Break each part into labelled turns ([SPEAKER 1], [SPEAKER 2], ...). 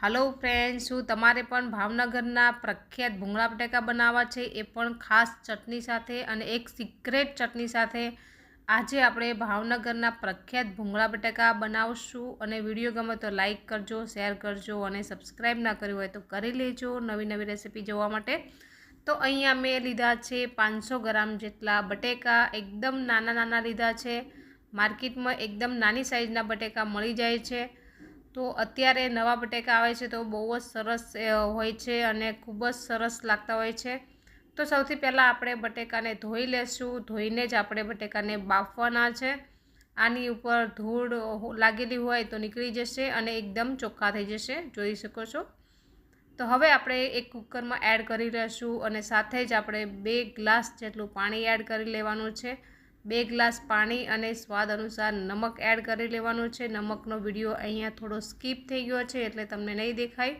[SPEAKER 1] Hello friends, શું તમારે પણ ભાવનગરના પ્રખ્યાત ભૂંગળા બટેકા બનાવવા છે, એ પણ ખાસ ચટણી સાથે અને એક સિક્રેટ ચટણી સાથે। આજે આપણે ભાવનગરના પ્રખ્યાત ભૂંગળા બટેકા બનાવશું અને વિડીયો ગમે તો લાઈક કરજો, શેર કરજો અને સબસ્ક્રાઈબ ના કર્યું હોય તો કરી લેજો નવી નવી રેસીપી જોવા માટે। તો અહીંયા મેં લીધા છે 500 ગ્રામ જેટલા બટેકા, એકદમ નાના નાના લીધા છે। માર્કેટમાં એકદમ નાની સાઈઝના બટેકા મળી જાય છે। તો અત્યારે નવા બટેકા આવે છે તો બહુ જ સરસ હોય છે અને ખૂબ જ સરસ લાગતા હોય છે। તો સૌથી પહેલાં આપણે બટેકાને ધોઈ લેશું। ધોઈને જ આપણે બટેકાને બાફવાના છે। આની ઉપર ધૂળ લાગેલી હોય તો નીકળી જશે અને એકદમ ચોખ્ખા થઈ જશે, જોઈ શકો છો। તો હવે આપણે એક કુકરમાં એડ કરી લઈશું અને સાથે જ આપણે 2 ગ્લાસ જેટલું પાણી એડ કરી લેવાનું છે। 2 ગ્લાસ પાણી અને સ્વાદ અનુસાર નમક એડ કરી લેવાનું છે। નમકનો વિડીયો અહીંયા થોડો સ્કીપ થઈ ગયો છે એટલે તમને નહીં દેખાય,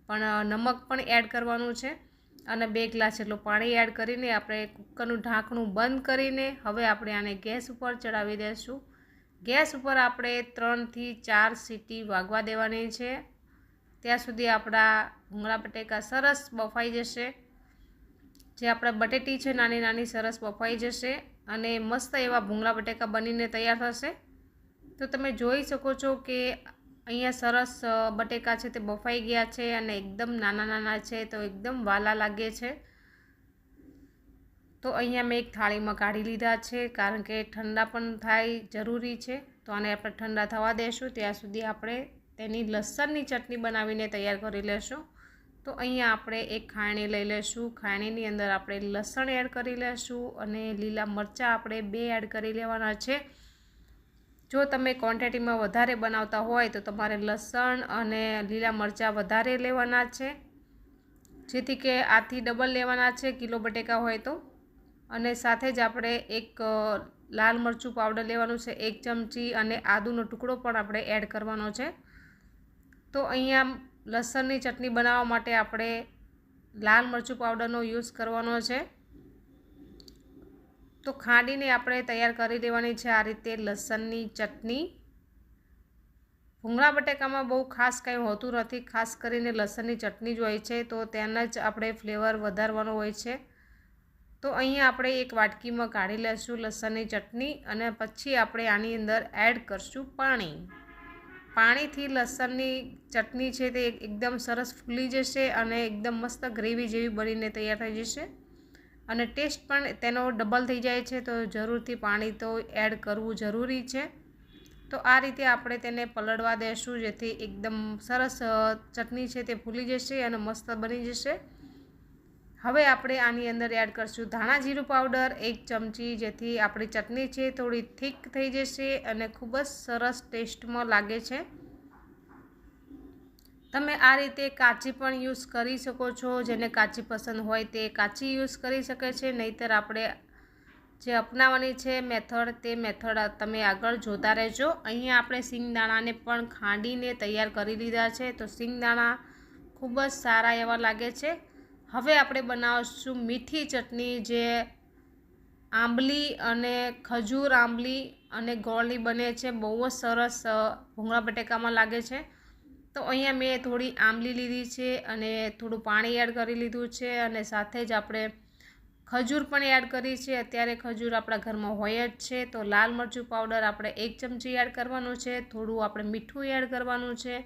[SPEAKER 1] પણ નમક પણ એડ કરવાનું છે અને 2 ગ્લાસ જેટલું પાણી એડ કરીને આપણે કુકરનું ઢાંકણું બંધ કરીને હવે આપણે આને ગેસ ઉપર ચડાવી દઈશું। ગેસ ઉપર આપણે 3 થી 4 સીટી વાગવા દેવાની છે, ત્યાં સુધી આપણા ભૂંગળા બટેકા સરસ બફાઈ જશે। જે આપણા બટેટી છે નાની નાની સરસ બફાઈ જશે અને મસ્ત એવા ભૂંગળા બટેકા બનીને તૈયાર થશે। તો તમે જોઈ શકો છો કે અહીંયા સરસ બટેકા છે તે બફાઈ ગયા છે અને એકદમ નાના નાના છે, તો એકદમ વાલા લાગે છે। તો અહીંયા મેં એક થાળીમાં કાઢી લીધા છે, કારણ કે ઠંડા પણ થાય જરૂરી છે। તો આને આપણે ઠંડા થવા દઈશું, ત્યાં સુધી આપણે તેની લસણની ચટણી બનાવીને તૈયાર કરી લેશું। તો અહીંયા આપણે એક ખાયણી લઈ લેશું। ખાયણીની અંદર આપણે લસણ એડ કરી લેશું અને લીલા મરચાં આપણે 2 એડ કરી લેવાના છે। જો તમે ક્વોન્ટિટીમાં વધારે બનાવતા હોય તો તમારે લસણ અને લીલા મરચાં વધારે લેવાના છે, જેથી કે આથી ડબલ લેવાના છે કિલો બટેકા હોય તો। અને સાથે જ આપણે એક લાલ મરચું પાવડર લેવાનું છે 1 ચમચી અને આદુનો ટુકડો પણ આપણે એડ કરવાનો છે। તો અહીંયા લસણની ચટણી બનાવવા માટે આપણે લાલ મરચું પાવડરનો યુઝ કરવાનો છે। તો ખાંડીને આપણે તૈયાર કરી લેવાની છે આ રીતે લસણની ચટણી। ભૂંગળા બટેકામાં બહુ ખાસ કંઈ હોતું નથી, ખાસ કરીને લસણની ચટણી જ હોય છે, તો તેના જ આપણે ફ્લેવર વધારવાનો હોય છે। તો અહીંયા આપણે એક વાટકીમાં કાઢી લઈશું લસણની ચટણી અને પછી આપણે આની અંદર એડ કરશું પાણી। પાણીથી લસણની ચટણી છે તે એકદમ સરસ ફૂલી જશે અને એકદમ મસ્ત ગ્રેવી જેવી બનીને તૈયાર થઈ જશે અને ટેસ્ટ પણ તેનો ડબલ થઈ જાય છે। તો જરૂરથી પાણી તો એડ કરવું જરૂરી છે। તો આ રીતે આપણે તેને પલળવા દઈશું, જેથી એકદમ સરસ ચટણી છે તે ફૂલી જશે અને મસ્ત બની જશે। હવે આપણે આની અંદર એડ કરશું ધાણા જીરું પાવડર 1 ચમચી, જેથી આપણી ચટણી છે થોડી થીક થઈ જશે અને ખૂબ જ સરસ ટેસ્ટમાં લાગે છે। તમે આ રીતે કાચી પણ યુઝ કરી શકો છો, જેને કાચી પસંદ હોય તે કાચી યુઝ કરી શકે છે, નહીંતર આપણે જે અપનાવવાની છે મેથડ તે મેથડ તમે આગળ જોતા રહેજો। અહીંયા આપણે સિંગદાણાને પણ ખાંડીને તૈયાર કરી લીધા છે, તો સિંગદાણા ખૂબ જ સારા એવા લાગે છે। હવે આપણે બનાવીશું મીઠી ચટણી, જે આંબલી અને ખજૂર આંબલી અને ગોળની બને છે, બહુ જ સરસ ભૂંગળા બટેકામાં લાગે છે। તો અહીંયા મેં થોડી આંબલી લીધી છે અને થોડું પાણી એડ કરી લીધું છે અને સાથે જ આપણે ખજૂર પણ એડ કરી છે। અત્યારે ખજૂર આપણા ઘરમાં હોય જ છે। તો લાલ મરચું પાવડર આપણે 1 ચમચી એડ કરવાનું છે, થોડું આપણે મીઠું એડ કરવાનું છે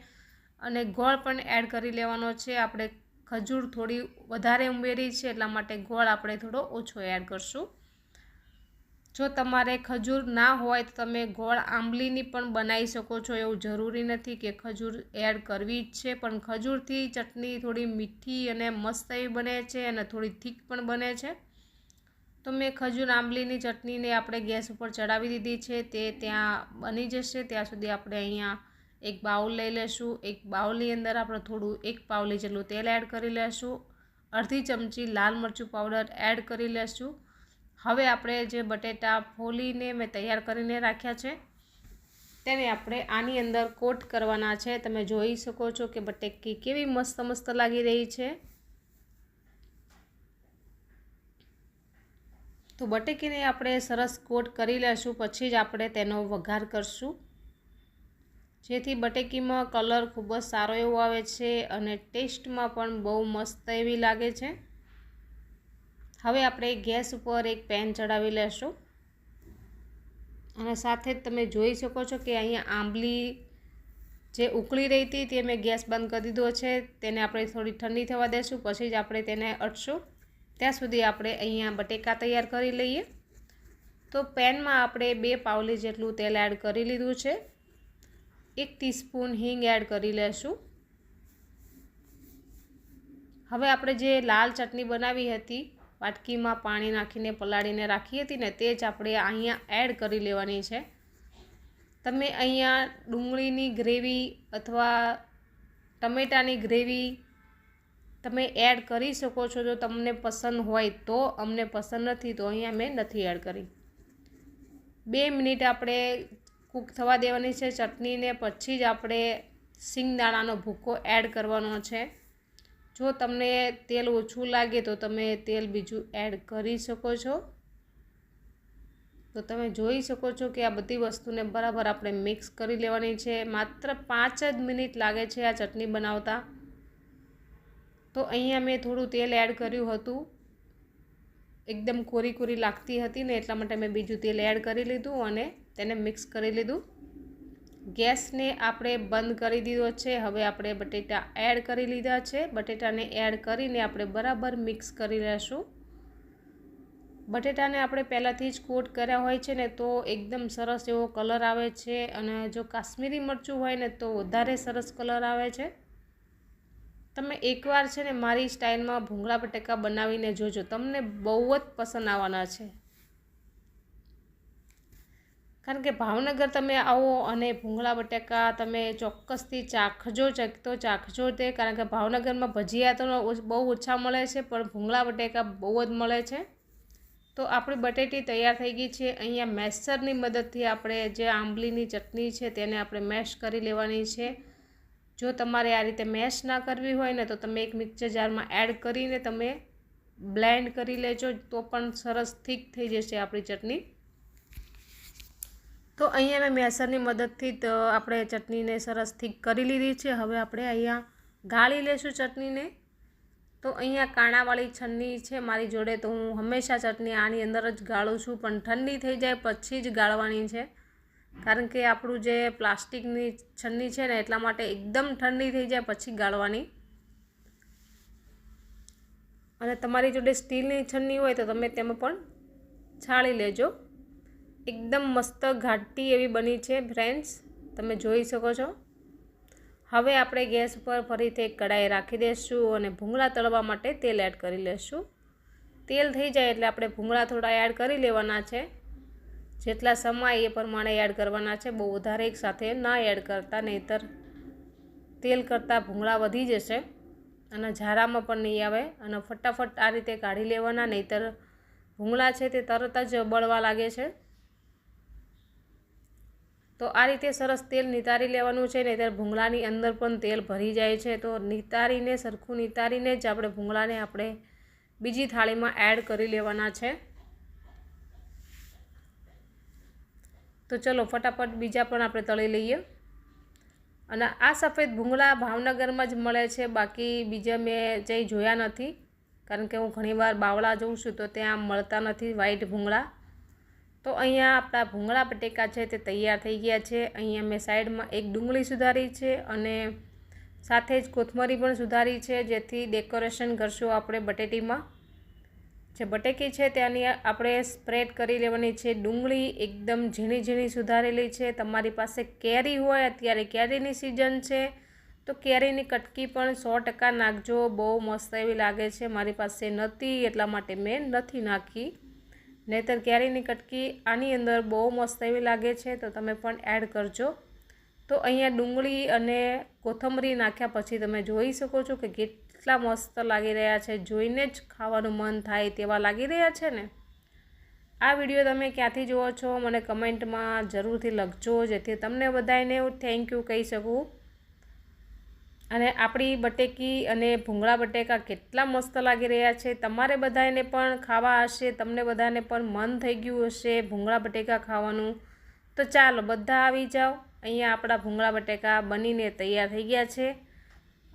[SPEAKER 1] અને ગોળ પણ એડ કરી લેવાનો છે। આપણે ખજૂર થોડી વધારે ઉમેરી છે એટલા માટે ગોળ આપણે થોડો ઓછો એડ કરશું। જો તમારે ખજૂર ના હોય તો તમે ગોળ આંબલીની પણ બનાવી શકો છો, એવું જરૂરી નથી કે ખજૂર એડ કરવી જ છે, પણ ખજૂરથી ચટણી થોડી મીઠી અને મસ્ત એવી બને છે અને થોડી થીક પણ બને છે। તો મેં ખજૂર આંબલીની ચટણીને આપણે ગેસ ઉપર ચડાવી દીધી છે, તે ત્યાં બની જશે ત્યાં સુધી આપણે અહીંયા એક બાઉલ લઈ લેશું। એક બાઉલની અંદર આપણે થોડું 1 પાવલી જેટલું તેલ એડ કરી લેશું, અડધી ચમચી લાલ મરચું પાવડર એડ કરી લેશું। હવે આપણે જે બટેટા ફોલીને મેં તૈયાર કરીને રાખ્યા છે તેને આપણે આની અંદર કોટ કરવાના છે। તમે જોઈ શકો છો કે બટેકી કેવી મસ્ત મસ્ત લાગી રહી છે। તો બટેકીને આપણે સરસ કોટ કરી લેશું, પછી જ આપણે તેનો વઘાર કરશું। જેથી બટેકીમાં કલર ખૂબ જ સારો એવો આવે છે અને ટેસ્ટમાં પણ બહુ મસ્ત એવી લાગે છે। હવે આપણે ગેસ ઉપર એક પેન ચડાવી લેશું અને સાથે જ તમે જોઈ શકો છો કે અહીંયા આંબલી જે ઉકળી રહી હતી તે મેં ગેસ બંધ કરી દીધો છે। તેને આપણે થોડી ઠંડી થવા દેશું, પછી જ આપણે તેને અડશું। ત્યાં સુધી આપણે અહીંયા બટેકા તૈયાર કરી લઈએ। તો પેનમાં આપણે 2 પાવલી જેટલું તેલ એડ કરી લીધું છે। 1 ટીસ્પૂન હિંગ એડ કરી લેશું। હવે આપણે જે લાલ ચટણી બનાવી હતી, વાટકીમાં પાણી નાખીને પલાળીને રાખી હતી ને, તે જ આપણે અહીંયા એડ કરી લેવાની છે। તમે અહીંયા ડુંગળીની ગ્રેવી અથવા ટમેટાની ગ્રેવી તમે એડ કરી શકો છો જો તમને પસંદ હોય તો। અમને પસંદ નથી તો અહીંયા મેં નથી એડ કરી। 2 મિનિટ આપણે કૂક થવા દેવાની છે ચટણીને, પછી જ આપણે સિંગદાણાનો ભૂકો એડ કરવાનો છે। જો તમને તેલ ઓછું લાગે તો તમે તેલ બીજું એડ કરી શકો છો। તો તમે જોઈ શકો છો કે આ બધી વસ્તુને બરાબર આપણે મિક્સ કરી લેવાની છે। માત્ર 5 જ મિનિટ લાગે છે આ ચટણી બનાવતા। તો અહીંયા મેં થોડું તેલ એડ કર્યું હતું, એકદમ કોરી કોરી લાગતી હતી ને એટલા માટે મેં બીજું તેલ એડ કરી લીધું અને તેને મિક્સ કરી લીધું। ગેસને આપણે બંધ કરી દીધો છે। હવે આપણે બટેટા એડ કરી લીધા છે। બટેટાને એડ કરીને આપણે બરાબર મિક્સ કરી લેશું। બટેટાને આપણે પહેલાંથી જ કોટ કર્યા હોય છે ને તો એકદમ સરસ એવો કલર આવે છે, અને જો કાશ્મીરી મરચું હોય ને તો વધારે સરસ કલર આવે છે। તમે એકવાર છે ને મારી સ્ટાઇલમાં ભૂંગળા બટેકા બનાવીને જોજો, તમને બહુ જ પસંદ આવવાના છે। કારણ કે ભાવનગર તમે આવો અને ભૂંગળા બટેકા તમે ચોક્કસથી ચાખજો તો ચાખજો તે, કારણ કે ભાવનગરમાં ભજીયા તો બહુ ઓછા મળે છે પણ ભૂંગળા બટેકા બહુ જ મળે છે। તો આપણી બટેટી તૈયાર થઈ ગઈ છે। અહીંયા મેશરની મદદથી આપણે જે આંબલીની ચટણી છે તેને આપણે મેશ કરી લેવાની છે। જો તમારે આ રીતે મેશ ના કરવી હોય ને તો તમે એક મિક્સર જારમાં એડ કરીને તમે બ્લેન્ડ કરી લેજો તો પણ સરસ થીક થઈ જશે આપણી ચટણી। તો અહીંયા મેં મેશરની મદદથી તો આપણે ચટણીને સરસ થીક કરી લીધી છે। હવે આપણે અહીંયા ગાળી લેશું ચટણીને। તો અહીંયા કાણાવાળી છન્ની છે મારી જોડે, તો હું હંમેશા ચટણી આની અંદર જ ગાળું છું, પણ ઠંડી થઈ જાય પછી જ ગાળવાની છે, કારણ કે આપણું જે પ્લાસ્ટિકની છન્ની છે ને એટલા માટે એકદમ ઠંડી થઈ જાય પછી ગાળવાની। અને તમારી જોડે સ્ટીલની છન્ની હોય તો તમે તેમાં પણ છાળી લેજો। એકદમ મસ્ત ઘાટી એવી બની છે ફ્રેન્ડ્સ, તમે જોઈ શકો છો। હવે આપણે ગેસ પર ફરીથી એક કઢાઈ રાખી દઈશું અને ભૂંગળા તળવા માટે તેલ એડ કરી લઈશું। તેલ થઈ જાય એટલે આપણે ભૂંગળા થોડા એડ કરી લેવાના છે। જેટલા સમય એ પ્રમાણે એડ કરવાના છે, બહુ વધારે એકસાથે ના એડ કરતા, નહીંતર તેલ કરતાં ભૂંગળા વધી જશે અને ઝારામાં પણ નહીં આવે। અને ફટાફટ આ રીતે કાઢી લેવાના, નહીંતર ભૂંગળા છે તે તરત જ બળવા લાગે છે। તો આ રીતે સરસ તેલ નિતારી લેવાનું છે, નહીંતર ભૂંગળાની અંદર પણ તેલ ભરી જાય છે। તો નિતારીને સરખું નિતારીને જ આપણે ભૂંગળાને આપણે બીજી થાળીમાં એડ કરી લેવાના છે। તો ચલો ફટાફટ બીજા પણ આપણે તળી લઈએ। અને આ સફેદ ભૂંગળા ભાવનગરમાં જ મળે છે, બાકી બીજા મેં જઈ જોયા નથી, કારણ કે હું ઘણીવાર બાવળા જોઉં છું તો ત્યાં મળતા નથી વ્હાઈટ ભૂંગળા। તો અહીંયા આપણા ભૂંગળા બટેકા છે તે તૈયાર થઈ ગયા છે। અહીંયા મેં સાઈડમાં એક ડુંગળી સુધારી છે અને સાથે જ કોથમરી પણ સુધારી છે, જેથી ડેકોરેશન કરશું આપણે બટેટીમાં। જે બટેકી છે ત્યાંની આપણે સ્પ્રેડ કરી લેવાની છે। ડુંગળી એકદમ ઝીણી ઝીણી સુધારેલી છે। તમારી પાસે કેરી હોય, અત્યારે કેરીની સિઝન છે તો કેરીની કટકી પણ 100% નાખજો, બહુ મસ્ત એવી લાગે છે। મારી પાસે નહોતી એટલા માટે મેં નથી નાખી, નહીંતર કેરીની કટકી આની અંદર બહુ મસ્ત એવી લાગે છે, તો તમે પણ એડ કરજો। તો અહીંયા ડુંગળી અને કોથમરી નાખ્યા પછી તમે જોઈ શકો છો કે કેટલા મસ્ત લાગી રહ્યા છે, જોઈને જ ખાવાનું મન થાય તેવા લાગી રહ્યા છે ને। આ વિડીયો તમે ક્યાંથી જુઓ છો મને કમેન્ટમાં જરૂરથી લખજો, જેથી તમને બધાને થેન્ક યુ કહી શકું। અને આપણી બટેકી અને ભૂંગળા બટેકા કેટલા મસ્ત લાગી રહ્યા છે, તમારે બધાને પણ ખાવા હશે, તમને બધાને પણ મન થઈ ગયું હશે ભૂંગળા બટેકા ખાવાનું। તો ચાલો બધા આવી જાઓ અહીંયા આપણા ભૂંગળા બટેકા બનીને તૈયાર થઈ ગયા છે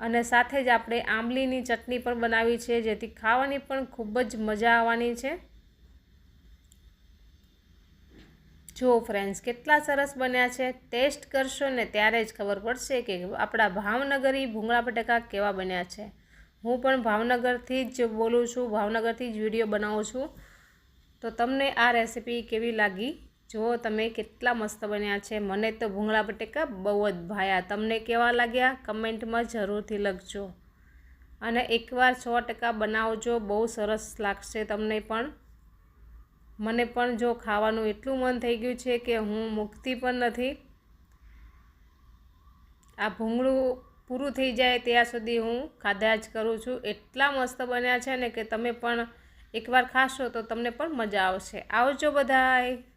[SPEAKER 1] અને સાથે જ આપણે આંબલીની ચટણી પણ બનાવી છે, જેથી ખાવાની પણ ખૂબ જ મજા આવવાની છે। જો ફ્રેન્ડ્સ કેટલા સરસ બન્યા છે, ટેસ્ટ કરશો ને ત્યારે જ ખબર પડશે કે આપણા ભાવનગરી ભૂંગળા બટેકા કેવા બન્યા છે। હું પણ ભાવનગરથી જ બોલું છું, ભાવનગરથી જ વિડીયો બનાવું છું। તો તમને આ રેસીપી કેવી લાગી? જો તમે કેટલા મસ્ત બન્યા છે। મને તો ભૂંગળા બટેકા બહુ જ ભાયા। તમને કેવા લાગ્યા કમેન્ટમાં જરૂરથી લખજો અને એકવાર 100% બનાવજો, બહુ સરસ લાગશે તમને પણ। મને પણ જો ખાવાનું એટલું મન થઈ ગયું છે કે હું મૂકતી પણ નથી। આ ભૂંગળું પૂરું થઈ જાય ત્યાં સુધી હું ખાધા જ કરું છું। એટલા મસ્ત બન્યા છે ને કે તમે પણ એકવાર ખાશો તો તમને પણ મજા આવશે। આવજો બધાય।